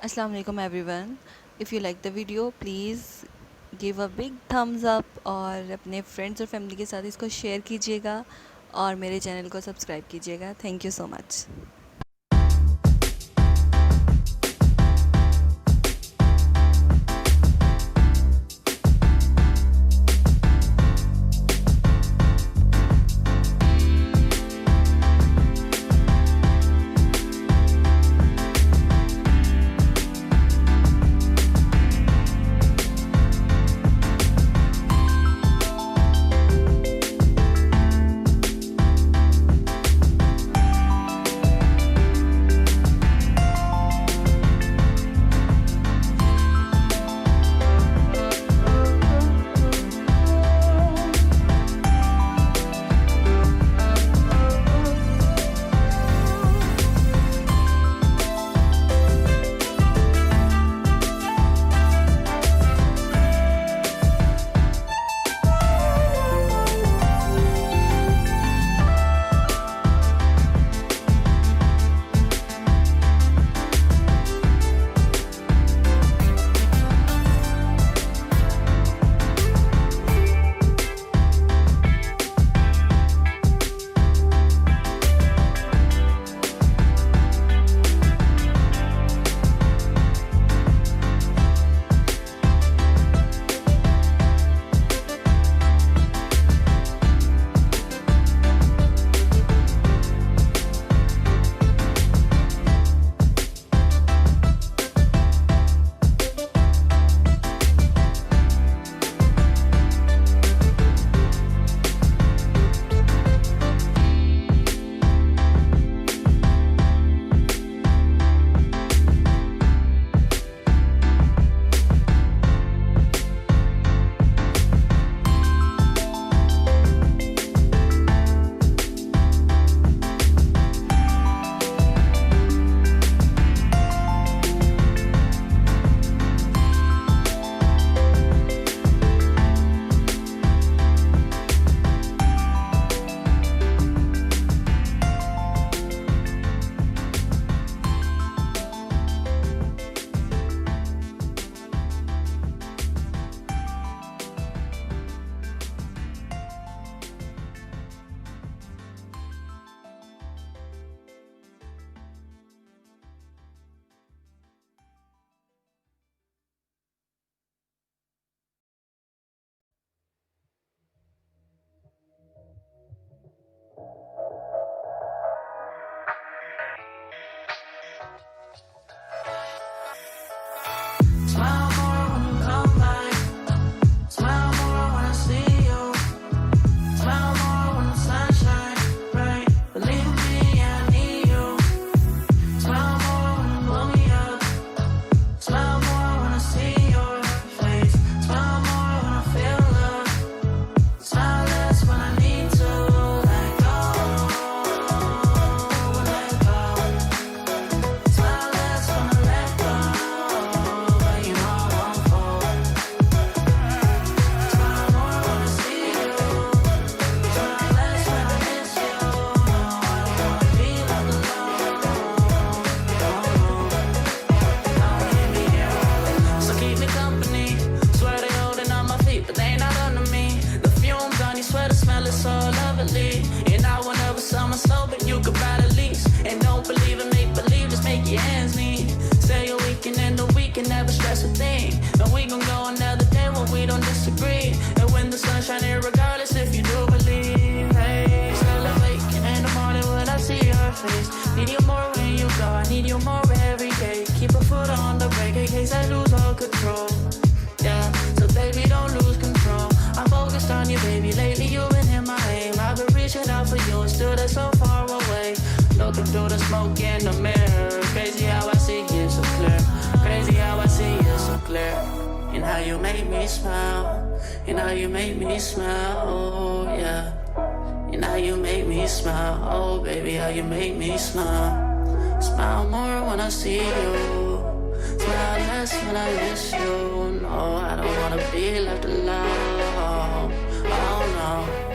Assalamu alaikum everyone. If you like the video, please give a big thumbs up और अपने friends और family के साथ इसको शेयर कीजिएगा और मेरे चैनल को सब्सक्राइब कीजिएगा. Thank you so much. Smile more when you come by. Smile more when I see you. Smile more when the sun shines bright. Believe me, I need you. Smile more when you blow me up. Smile more when I see your face. Smile more when I feel love. Smile less when I need to let go. Let go. Smile less when I let go. But you know I won't fall. Smile more when I see you. Smile less when I miss you. No, I don't wanna be left alone. Don't leave me here all alone. So keep me company. Swear they holding on my feet, but they not under me. The fumes on your sweater smell is so lovely. And I will never sell my soul, but you could buy the lease. And don't believe in make believe, just make your ends meet. Say a weekend and a week and never stress a thing. And we gon' go another day when we don't disagree. And when the sun's shining, regardless if you do believe. Hey, still awaken in the morning when I see your face. Need you more when you go, I need you more every day. Keep a foot on the brake in case I lose all control. Yeah, so baby, don't lose control. I'm focused on you, baby. Lately you've been in my aim. I've been reaching out for you and still they're so far away. Looking through the smoke in the mirror. Crazy how I see you so clear. Crazy how I see you so clear. And how you make me smile. And how you make me smile. Oh yeah. And how you make me smile. Oh baby, how you make me smile. Smile more when I see you. Smile less when I miss you. No, I don't wanna be left alone. Oh no.